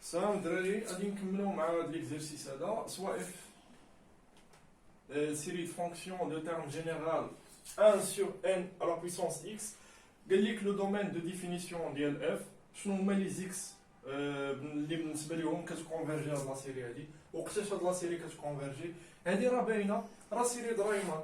سلام الدراري، غادي نكملو مع هاد ليكزيرسيس هذا سوا اف série de fonctions de terme général 1 sur n à la puissance x. قال لك لو دومين دو ديفينيسيون ديال اف شنو هما لي زيكس اللي بالنسبه لهم كتكونفيرجي هاد لا سيري هادي، وقتاش هاد لا سيري كتكونفيرجي. هادي راه باينه، راه سيري درايما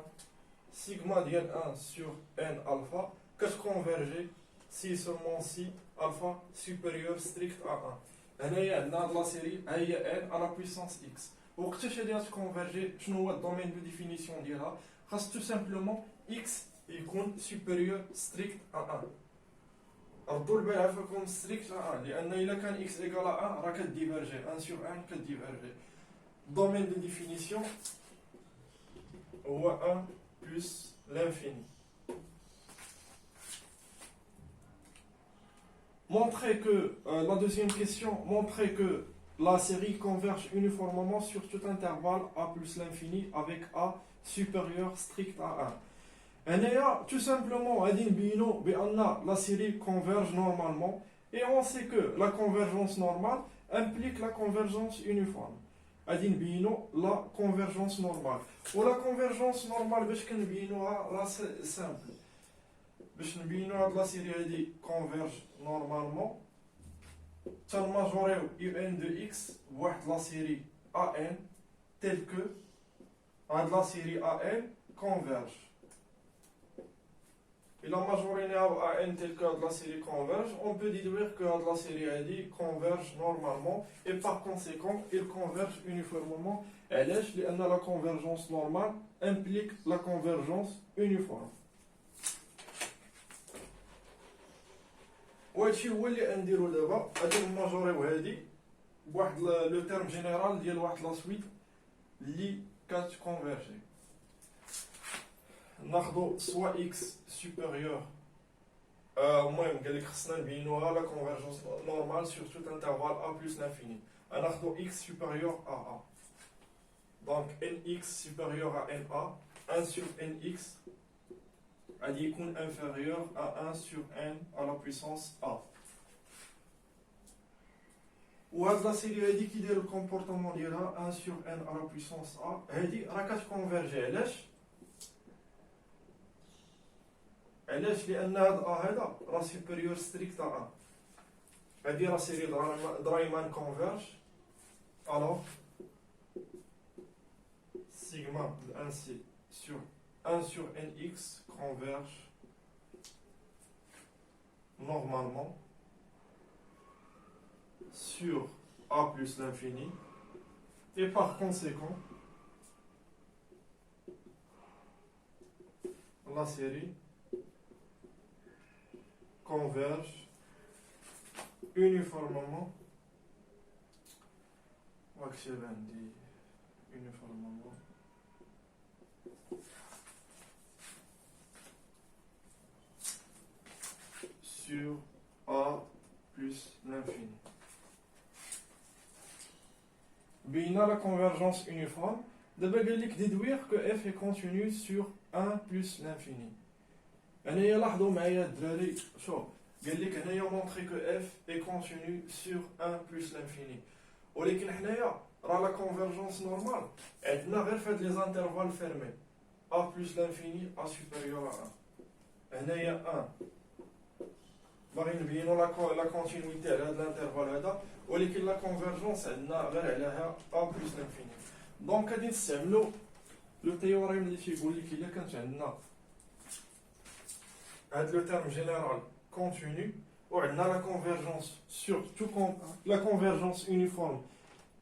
سيغما ديال 1 sur n alpha كتكونفيرجي سي سومون سي الفا سوبيريور ستريكت ا 1. هنايا عندنا هاد لا سيري ها هي n على بويسونس x. وقتاش هادي غتكونفيرجي؟ شنو هو الدومين دو ديفينيسيون ديالها؟ خاص تو سامبلومون x يكون سوبيريور ستريكت ا 1. ردوا البال عافاكم ستريكت ا 1 لان الا كان x ايكال 1 راه كديفيرجي 1 sur 1 كديفيرجي. الدومين دو ديفينيسيون هو 1 plus l'infini. Montrer que, la deuxième question, montrer que la série converge uniformément sur tout intervalle a plus l'infini avec a supérieur strict à 1. هنايا tout simplement غادي نبينو بأن la série converge normalement et on sait que la convergence normale implique la convergence uniforme. غادي نبينو la convergence normale. ولا convergence normale باش كنبينوها راه سامبل. باش نبينو هاد لا سيري هادي كونفيرج نورمالمون تنماجوريو يو ان دو اكس بواحد لا سيري ا ان تيل كو هاد لا سيري ا ان كونفيرج. الا ماجوريناها ب ا ان تيل كو هاد لا سيري كونفيرج اون بو ديدوير كو هاد لا سيري هادي كونفيرج نورمالمون اي بار كونسيكون il converge uniformément. علاش؟ لان لا كونفيرجونس نورمال امبليك لا كونفيرجونس يونيفورم. وهادشي هو اللي غنديرو دابا. غادي نماجوريو هادي بواحد لو تيرم جينيرال ديال واحد لا سويت اللي كتكونفيرجي. ناخدو سوا اكس سوبيريور المهم قالك خصنا نبينوها لا كونفيرجونس نورمال سور توت انترفال ا بلس لانفيني. ناخدو اكس سوبيريور ا ا دونك ان اكس سوبيريور ا ان ا 1 sur n x غادي يكون inférieur à 1 sur n à la puissance a. وهاد لا سيري هادي كي داير الكومبورتمون ديالها 1 sur n à la puissance a هادي راه كتكونفيرجي. علاش؟ لان هاد ا هذا راه سوبيريور ستريكت ا 1. هادي راه سيري درايمان كونفيرج الوغ سيغما د 1 سي sur 1 sur nx converge normalement sur a plus l'infini et par conséquent la série converge uniformément uniformément sur a plus l'infini. بينا la convergence uniforme. دابا قال لك déduire que f est continu sur 1 plus l'infini. هنايا لاحظوا معايا الدراري، شوف قال لك هنايا مونطري كو f est continu sur 1 plus l'infini. ولكن حنايا راه لا كونفيرجونس نورمال عندنا غير في هاد لي زانترفال فيرمي a plus l'infini a supérieur à 1. هنايا 1 باغي نبينو لا كونتينيتي على هاد الانترفال هذا، ولكن لا كونفيرجونس عندنا غير عليها ا بلس لانفيني. دونك غادي نستعملو لو تيوريم اللي تيقول لك الا كانت عندنا هاد لو تيرم جينيرال كونتينيو وعندنا لا كونفيرجونس سور تو لا كونفيرجونس يونيفورم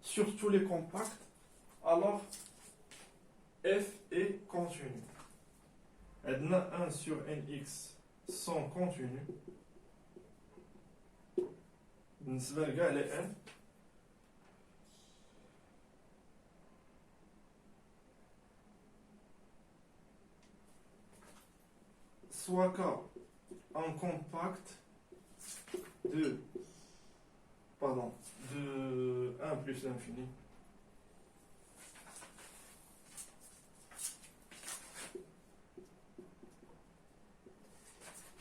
sur tous les compacts, alors f est continu. عندنا 1 sur nx sont continus بالنسبة لكاع لي n soit K un compact de 1 plus l'infini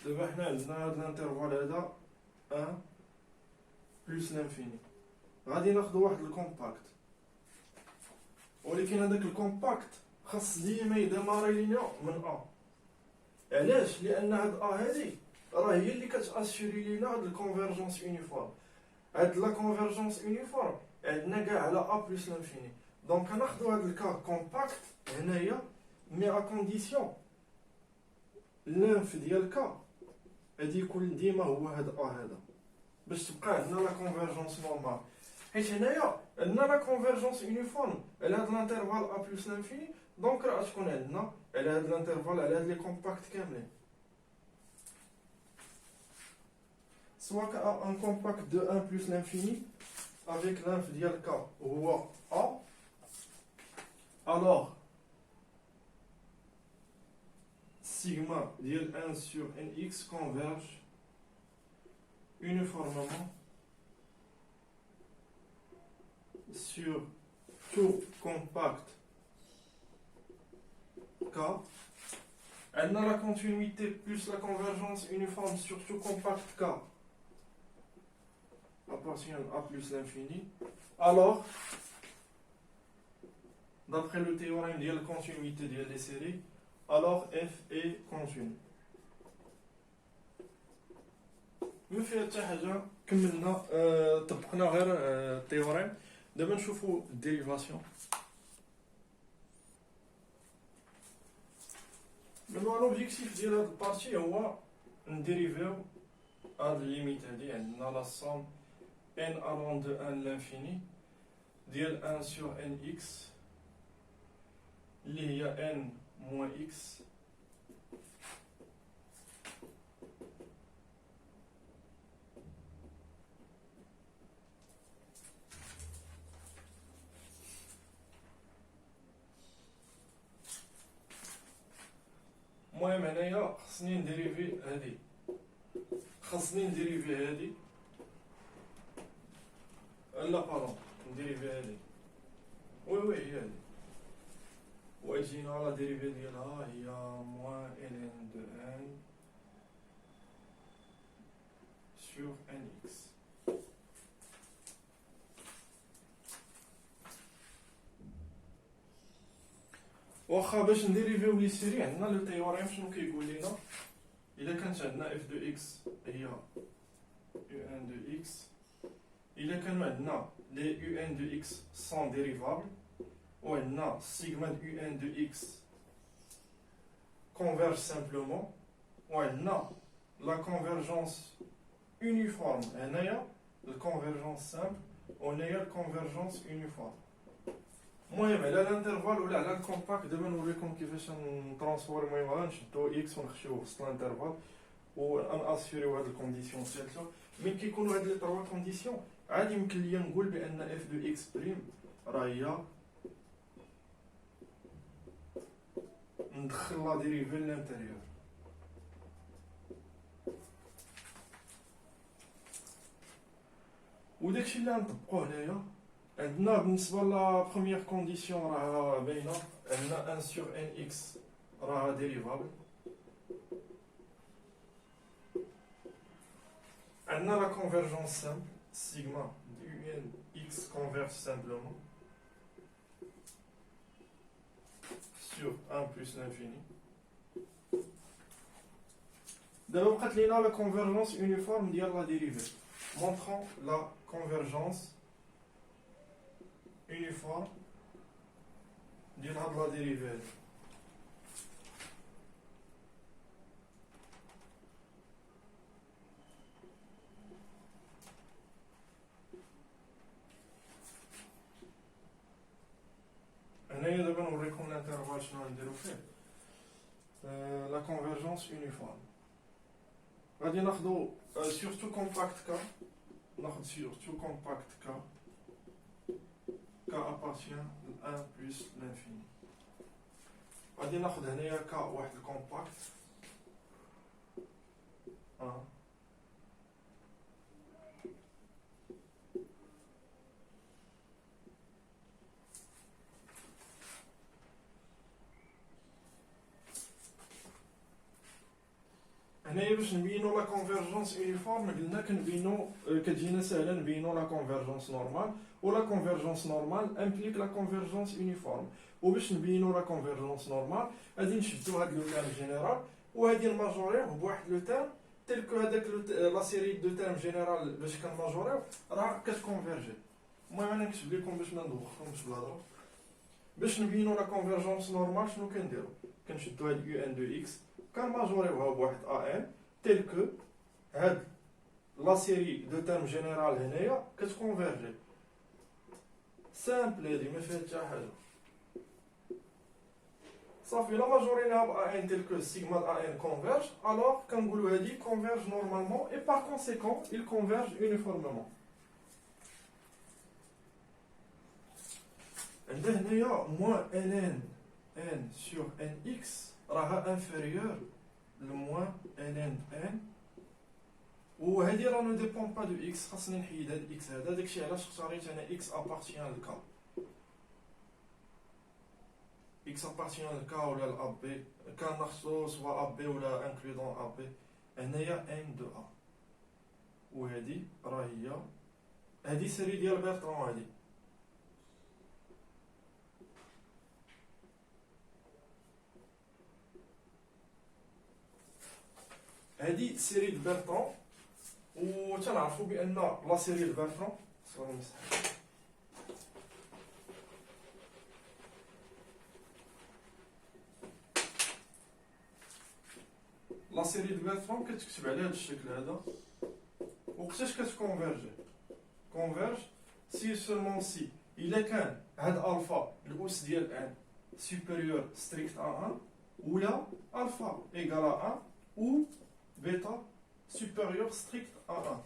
دابا حنا عندنا هاد الانترفال هذا 1 plus l'infini. غادي ناخدو واحد الكومباكت، ولكن هذاك الكومباكت خاص ديما يديماري لينا من ا. علاش؟ لان هاد ا هادي راه هي اللي كتاسيوري لينا هاد الكونفيرجونس يونيفورم. هاد لا كونفيرجونس يونيفورم عندنا كاع على ا بلس لانفيني. دونك ناخدو هاد الكا كومباكت هنايا، مي ا كونديسيون لانف ديال كا غادي يكون ديما هو هاد ا هذا، باش تبقى عندنا لا كونفيرجونس نورمال. حيت هنايا عندنا لا كونفيرجونس يونيفورم على هاد الانترفال ا بلس لانفيني، دونك راه تكون عندنا على هاد الانترفال على هاد لي كومباكت كاملين. Soit un compact de 1 plus l'infini avec l'inf dial k ou A, alors sigma dial 1 sur nx converge uniformément sur tout compact k. Elle a la continuité plus la convergence uniforme sur tout compact k appartient à plus l'infini. Alors, d'après le théorème de la continuité des séries, alors f est continu. ما فيها حتى حاجه، كملنا طبقنا غير التيوريم. دابا نشوفوا الديريفاسيون. دابا لوبجيكتيف ديال هاد البارتي هو نديريفيو هاد الليميت هادي. عندنا لا سوم n allant de 1 à l'infini ديال 1 sur nx اللي هي n moins x المهم هنايا خصني نديريفي هادي، هادي لا بارون نديريفي هادي، وي هي هادي، ويجينا لا ديريفي ديالها هي موان ln de n sur nx. واخا باش نديريفيو لي سيري عندنا لو تيوريم شنو كيقول لنا؟ الا كانت عندنا اف دو اكس هي يو ان دو اكس، الا كانوا عندنا لي يو ان دو اكس سون ديريفابل، وعندنا سيغما دو يو ان دو اكس converge simplement، وعندنا لا كونفيرجونس يونيفورم هنايا الكونفيرجونس سامبل، وهنايا الكونفيرجونس يونيفورم. المهم على الانترفال ولا على الكومباكت دابا نوريكم كيفاش نترانسفورميوها، نشدو اكس ونخشيوه في وسط الانترفال وناسيوريو هاد الكونديسيون ثلاثه. من كيكونوا هاد لي تروا كونديسيون عادي يمكن ليا نقول بان اف دو اكس بريم راه هي ندخل لا ديريفي للانتيريور. وداكشي اللي غنطبقوه هنايا عندنا بالنسبه لا بروميير كونديسيون راه باينه، عندنا 1 sur nx راه ديريفابل، عندنا لا كونفيرجونس سامبل سيغما دو ان اكس كونفيرج سامبلومون sur 1 plus l'infini. دابا بقات لينا لا كونفيرجونس يونيفورم ديال لا ديريفي، montrant la convergence uniforme ديال هاد لا ديريفي هادي. هنايا دابا نوريكم الانترفال شنو نديرو فيه. لا كونفيرجونس يونيفورم غادي ناخدو سورتو كومباكت كا، ناخد سورتو كومباكت كا appartient à 1 plus l'infini. غادي ناخد هنايا كا واحد الكومباكت 1 هنايا هنايا باش نبينو لا كونفيرجونس يونيفورم قلنا كنبينو كتجينا ساهله نبينو لا كونفيرجونس نورمال ولا كونفيرجونس نورمال امبليك لا كونفيرجونس يونيفورم وباش نبينو لا كونفيرجونس نورمال غادي نشدو هاد لو تيرم جينيرال وغادي نماجوريوه بواحد لو تيرم تلك هذاك لا سيري دو تيرم جينيرال باش كنماجوريو راه كتكونفيرجي. المهم انا نكتب لكم باش ما ندوخكمش بالهضره. باش نبينو لا كونفيرجونس نورمال شنو كنديرو؟ كنشدو هاد يو ان دو اكس كنماجوريوها بواحد ا ان تيل كو هاد لا سيري دو تيرم جينيرال هنايا كتكونفيرجي. سامبل هادي ما فيها حتى حاجه. صافي لا ماجوريناها ب ا ان تيل كو سيغما د ا ان كونفيرج الوغ كنقولو هادي كونفيرج نورمالمون اي بار كونسيكون il converge uniformément. عندنا هنايا موان ان ان ان سور ان اكس راها انفيريور لموان ان ان ان وهادي راه نو ديبون با دو اكس. خاصني نحيد هاد اكس هذا داكشي علاش اختاريت انا اكس ابارتيان لكا اكس ابارتيان لكا ولا الاب بي كان ناخذو سوا اب بي ولا انكلودون اب بي. هنايا ان دو ا وهادي راه هي هادي سيري ديال بيرترون. هادي سيري د بيرترون وتنعرفوا بان لا سيري د بيرترون لا سيري د بيرترون كتكتب على هذا الشكل هذا. وقتاش كتكونفيرجي؟ كونفيرج سي سولمون سي الا كان هاد الفا الاس ديال ان سوبيريور ستريكت ا 1 ولا الفا ايكال ا 1 و بيتا سوبيريور ستريكت ا 1.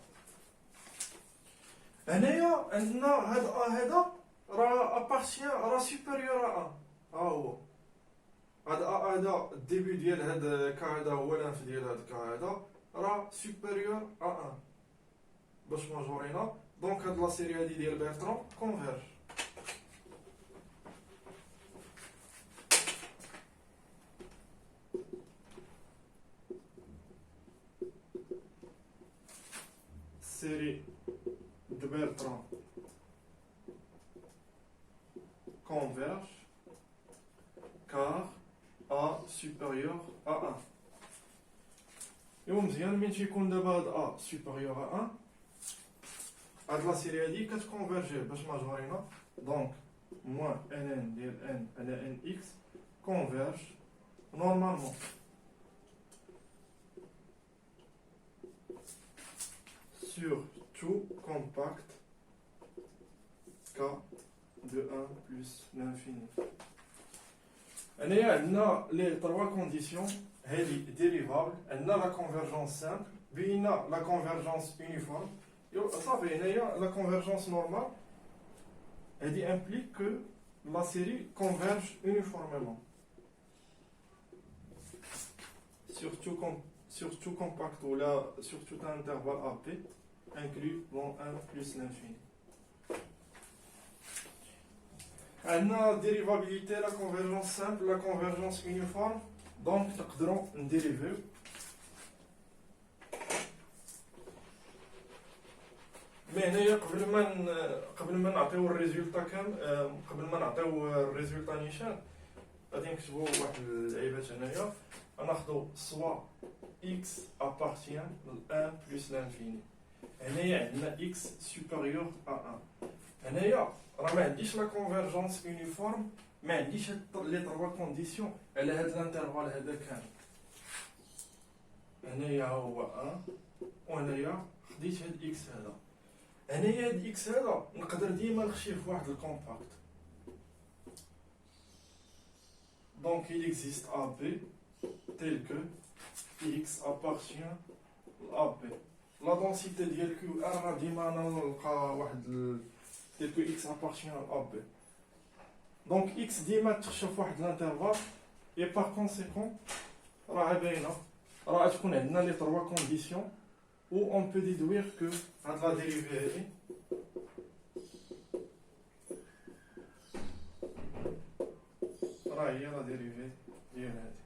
هنايا عندنا هاد ا هذا راه ابارتيان راه سوبيريور ا 1 ها هو هاد ا هذا الديبي ديال هاد كا هذا هو الانف ديال هاد كا هذا راه سوبيريور ا 1 باش ماجورينا. دونك هاد لا سيري هادي ديال بيرترون كونفيرج. série de Bertrand converge car A supérieur à 1. يوم مزيان من تيكون دابا هاد A supérieur à 1 هاد لا سيري هادي كتكونفيرجي باش ماجورينا. دونك موان ان ان ديال ان على ان اكس كونفيرج نورمالمون. Sur tout compact K de 1 plus l'infini. هنايا عندنا لي 3 كونديسيون هادي ديريفابل. عندنا لا كونفيرجونس سامبل بينا لا كونفيرجونس يونيفورم. صافي هنايا لا كونفيرجونس نورمال هادي امبليك كو لا سيري كونفيرج يونيفورميمون sur tout compact ou là sur tout un intervalle AP inclus dans 1 plus l'infini. عندنا dérivabilité, la convergence simple, la convergence uniforme. Donc نقدروا نديريفيو مي هنايا قبل ما نعطيو الريزولتا قبل ما نعطيو الريزولتا نيشان غادي نكتبوا واحد اللعيبات هنايا. غناخدو سوا x appartient ل 1 plus l'infini. هنايا عندنا x supérieur à 1. هنايا راه ما عنديش لا كونفيرجونس يونيفورم ما عنديش هاد لي 3 كونديسيون على هاد الانترفال هذا كامل. هنايا هو 1 وهنايا خديت هاد x هذا. هنايا هاد x هذا نقدر ديما نخشيه في واحد الكومباكت. دونك il existe AB tel que x appartient à B. La densité ديال QR ديما نلقى واحد tel que x appartient à B. Donc x ديما تخشى في واحد الانترفال et par conséquent راه باينه راه تكون عندنا لي 3 كونديسيون où on peut déduire que هاد لا ديريفي هادي راه هي لا ديريفي ديال هادي.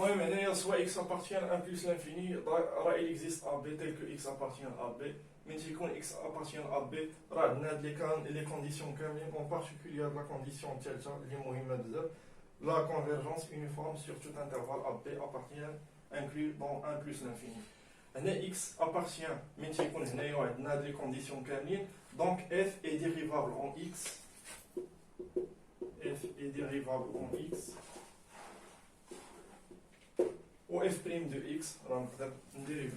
المهم هنايا soit x appartient à 1 plus l'infini راه il existe a b tel que x appartient à b من تيكون x appartient à b راه عندنا هاد لي كونديسيون كاملين en particulier la condition الثالثه اللي مهمه بزاف la convergence uniforme sur tout intervalle a b appartient inclus dans 1 plus l'infini. هنا x appartient من تيكون هنايا عندنا هاد لي كونديسيون كاملين donc f est dérivable en x f est dérivable en x و f' de x راه نقدر نديريفي